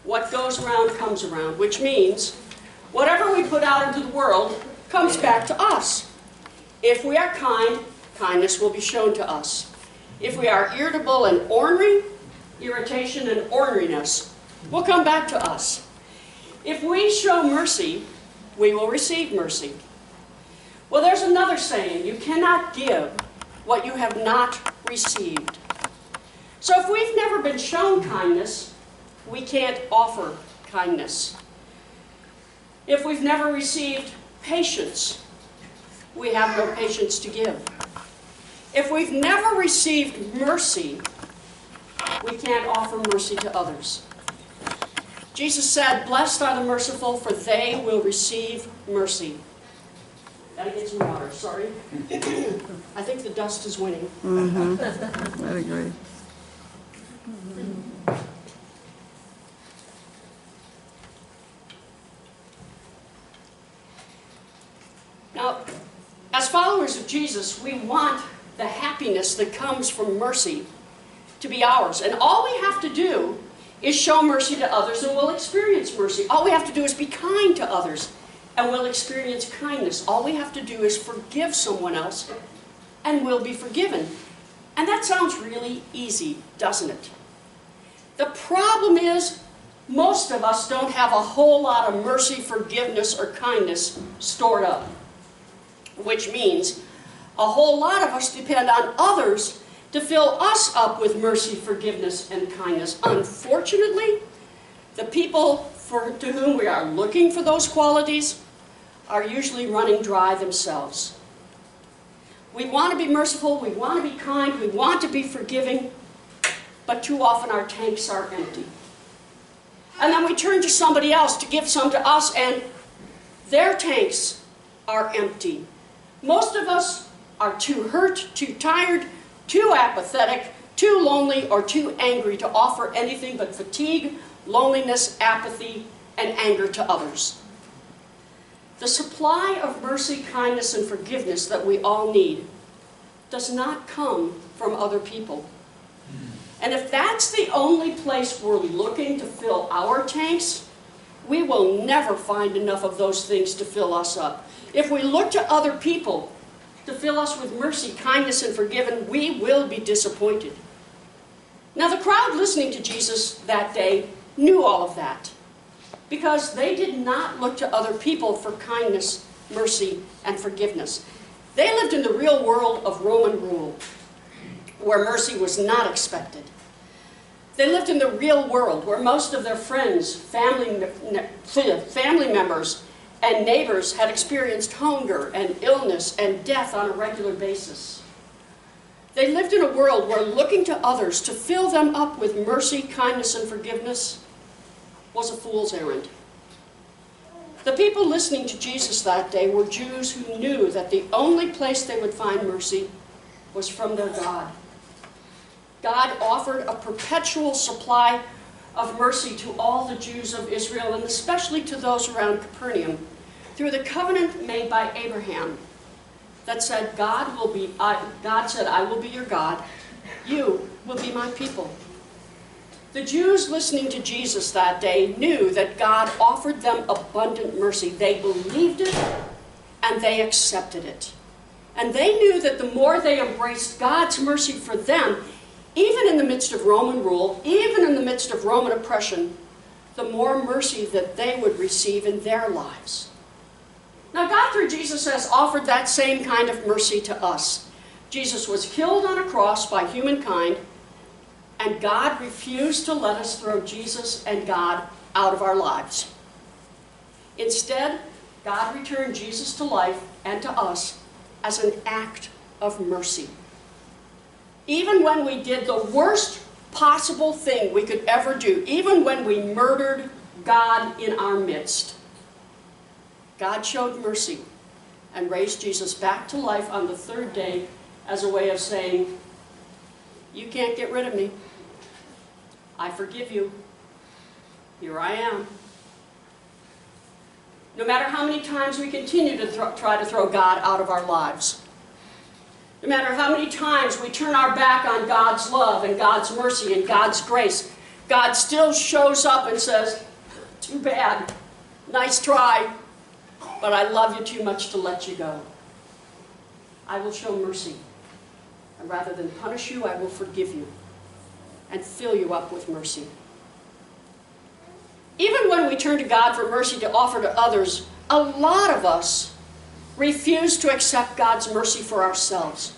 what goes around comes around, which means whatever we put out into the world comes back to us. If we are kind, kindness will be shown to us. If we are irritable and ornery, irritation and orneriness will come back to us. If we show mercy, we will receive mercy. Well, there's another saying, you cannot give what you have not received. So if we've never been shown kindness, we can't offer kindness. If we've never received patience, we have no patience to give. If we've never received mercy, we can't offer mercy to others. Jesus said, "Blessed are the merciful, for they will receive mercy." Gotta get some water, sorry. I think the dust is winning. I agree. Now, as followers of Jesus, we want the happiness that comes from mercy to be ours. And all we have to do is show mercy to others and we'll experience mercy. All we have to do is be kind to others and we'll experience kindness. All we have to do is forgive someone else and we'll be forgiven. And that sounds really easy, doesn't it? The problem is, most of us don't have a whole lot of mercy, forgiveness, or kindness stored up. Which means a whole lot of us depend on others to fill us up with mercy, forgiveness, and kindness. Unfortunately, the people to whom we are looking for those qualities are usually running dry themselves. We want to be merciful, we want to be kind, we want to be forgiving, but too often our tanks are empty. And then we turn to somebody else to give some to us, and their tanks are empty. Most of us are too hurt, too tired, too apathetic, too lonely, or too angry to offer anything but fatigue, loneliness, apathy, and anger to others. The supply of mercy, kindness, and forgiveness that we all need does not come from other people. And if that's the only place we're looking to fill our tanks, we will never find enough of those things to fill us up. If we look to other people to fill us with mercy, kindness, and forgiveness, we will be disappointed. Now, the crowd listening to Jesus that day knew all of that, because they did not look to other people for kindness, mercy, and forgiveness. They lived in the real world of Roman rule, where mercy was not expected. They lived in the real world, where most of their friends, family members, and neighbors had experienced hunger and illness and death on a regular basis. They lived in a world where looking to others to fill them up with mercy, kindness, and forgiveness was a fool's errand. The people listening to Jesus that day were Jews who knew that the only place they would find mercy was from their God. God offered a perpetual supply of mercy to all the Jews of Israel, and especially to those around Capernaum, through the covenant made by Abraham that said, God said, "I will be your God, you will be my people." The Jews listening to Jesus that day knew that God offered them abundant mercy. They believed it and they accepted it. And they knew that the more they embraced God's mercy for them, even in the midst of Roman rule, even in the midst of Roman oppression, the more mercy that they would receive in their lives. Now, God, through Jesus, has offered that same kind of mercy to us. Jesus was killed on a cross by humankind, and God refused to let us throw Jesus and God out of our lives. Instead, God returned Jesus to life and to us as an act of mercy. Even when we did the worst possible thing we could ever do, even when we murdered God in our midst, God showed mercy and raised Jesus back to life on the third day as a way of saying, "You can't get rid of me. I forgive you. Here I am." No matter how many times we continue to try to throw God out of our lives, no matter how many times we turn our back on God's love and God's mercy and God's grace, God still shows up and says, too bad, nice try, but I love you too much to let you go. I will show mercy. And rather than punish you, I will forgive you and fill you up with mercy. Even when we turn to God for mercy to offer to others, a lot of us refuse to accept God's mercy for ourselves.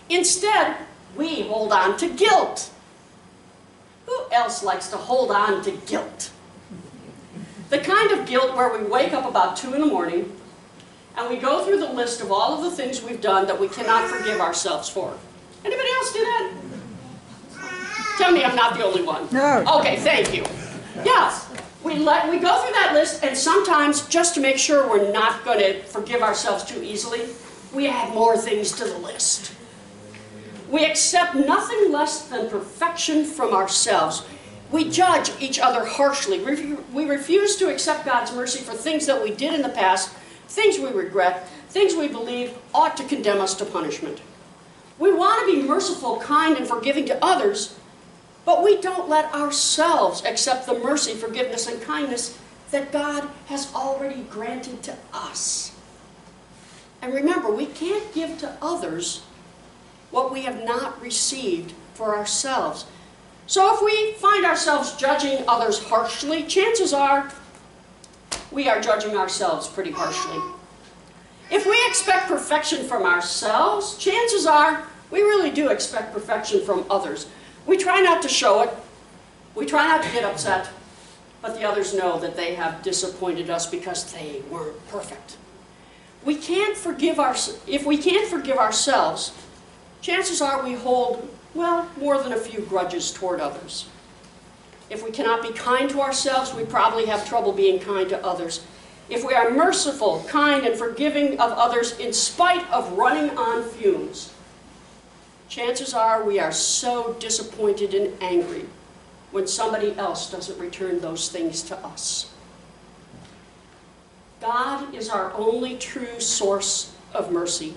Instead, we hold on to guilt. Who else likes to hold on to guilt? The kind of guilt where we wake up about 2 in the morning and we go through the list of all of the things we've done that we cannot forgive ourselves for. Anybody else do that? Tell me I'm not the only one. No. Okay, thank you. Yes, we go through that list, and sometimes, just to make sure we're not going to forgive ourselves too easily, we add more things to the list. We accept nothing less than perfection from ourselves. We judge each other harshly. We refuse to accept God's mercy for things that we did in the past, things we regret, things we believe ought to condemn us to punishment. We want to be merciful, kind, and forgiving to others, but we don't let ourselves accept the mercy, forgiveness, and kindness that God has already granted to us. And remember, we can't give to others what we have not received for ourselves. So if we find ourselves judging others harshly, chances are we are judging ourselves pretty harshly. If we expect perfection from ourselves, chances are we really do expect perfection from others. We try not to show it. We try not to get upset. But the others know that they have disappointed us because they weren't perfect. If we can't forgive ourselves, chances are we hold, well, more than a few grudges toward others. If we cannot be kind to ourselves, we probably have trouble being kind to others. If we are merciful, kind, and forgiving of others in spite of running on fumes, chances are we are so disappointed and angry when somebody else doesn't return those things to us. God is our only true source of mercy.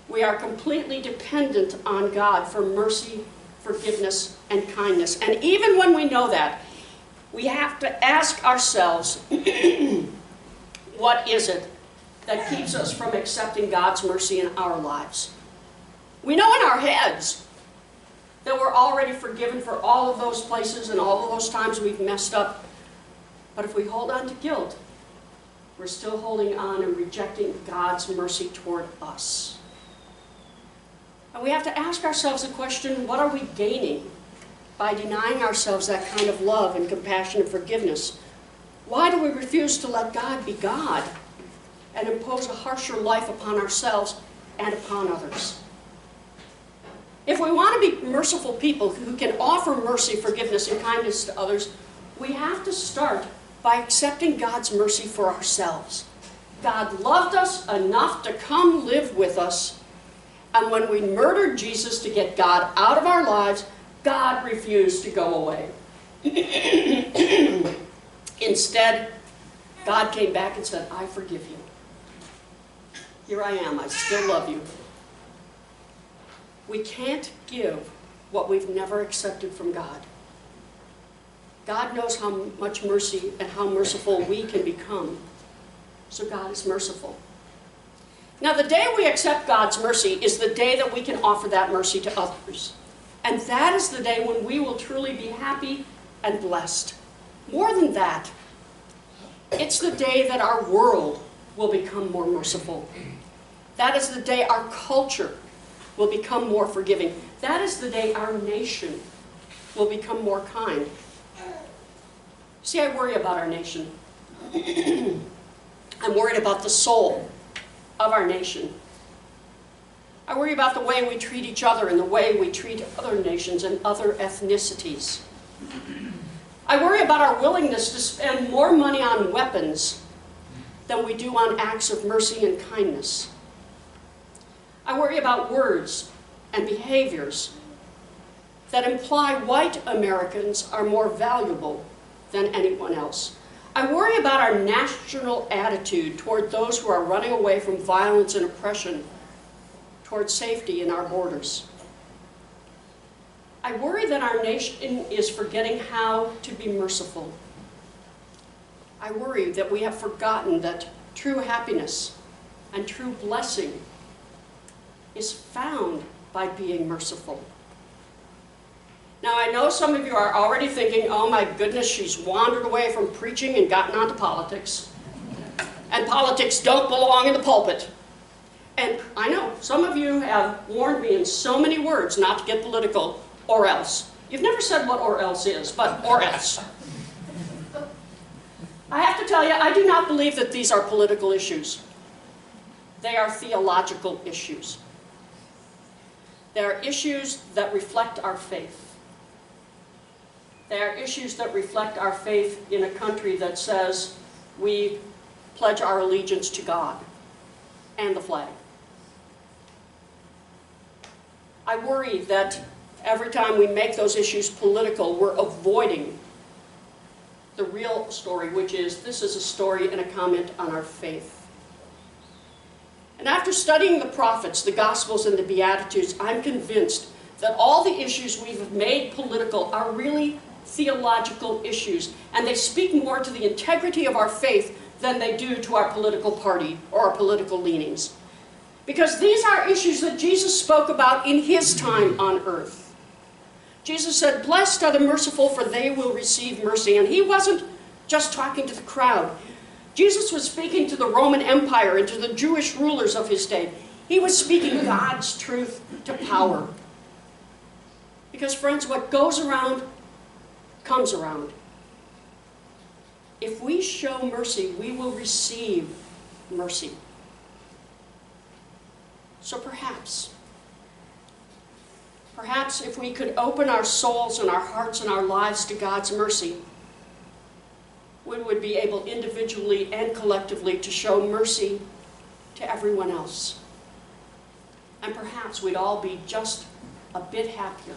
We are completely dependent on God for mercy, forgiveness, and kindness. And even when we know that, we have to ask ourselves, what is it that keeps us from accepting God's mercy in our lives? We know in our heads that we're already forgiven for all of those places and all of those times we've messed up. But if we hold on to guilt, we're still holding on and rejecting God's mercy toward us. And we have to ask ourselves the question, what are we gaining by denying ourselves that kind of love and compassion and forgiveness? Why do we refuse to let God be God and impose a harsher life upon ourselves and upon others? If we want to be merciful people who can offer mercy, forgiveness, and kindness to others, we have to start by accepting God's mercy for ourselves. God loved us enough to come live with us, and when we murdered Jesus to get God out of our lives, God refused to go away. Instead, God came back and said, I forgive you. Here I am, I still love you. We can't give what we've never accepted from God. God knows how much mercy and how merciful we can become. So God is merciful. Now, the day we accept God's mercy is the day that we can offer that mercy to others. And that is the day when we will truly be happy and blessed. More than that, it's the day that our world will become more merciful. That is the day our culture will become more forgiving. That is the day our nation will become more kind. See, I worry about our nation. I'm worried about the soul of our nation. I worry about the way we treat each other and the way we treat other nations and other ethnicities. I worry about our willingness to spend more money on weapons than we do on acts of mercy and kindness. I worry about words and behaviors that imply white Americans are more valuable than anyone else. I worry about our national attitude toward those who are running away from violence and oppression, toward safety in our borders. I worry that our nation is forgetting how to be merciful. I worry that we have forgotten that true happiness and true blessing is found by being merciful. Now, I know some of you are already thinking, oh my goodness, she's wandered away from preaching and gotten onto politics. And politics don't belong in the pulpit. And I know, some of you have warned me in so many words not to get political, or else. You've never said what or else is, but or else. I have to tell you, I do not believe that these are political issues. They are theological issues. They are issues that reflect our faith. They are issues that reflect our faith in a country that says we pledge our allegiance to God and the flag. I worry that every time we make those issues political, we're avoiding the real story, which is this is a story and a comment on our faith. And after studying the prophets, the Gospels, and the Beatitudes, I'm convinced that all the issues we've made political are really theological issues, and they speak more to the integrity of our faith than they do to our political party or our political leanings. Because these are issues that Jesus spoke about in his time on earth. Jesus said, "Blessed are the merciful, for they will receive mercy." And he wasn't just talking to the crowd. Jesus was speaking to the Roman Empire and to the Jewish rulers of his day. He was speaking God's truth to power. Because, friends, what goes around comes around. If we show mercy, we will receive mercy. So perhaps if we could open our souls and our hearts and our lives to God's mercy, we would be able individually and collectively to show mercy to everyone else. And perhaps we'd all be just a bit happier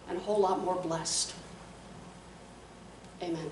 and a whole lot more blessed. Amen.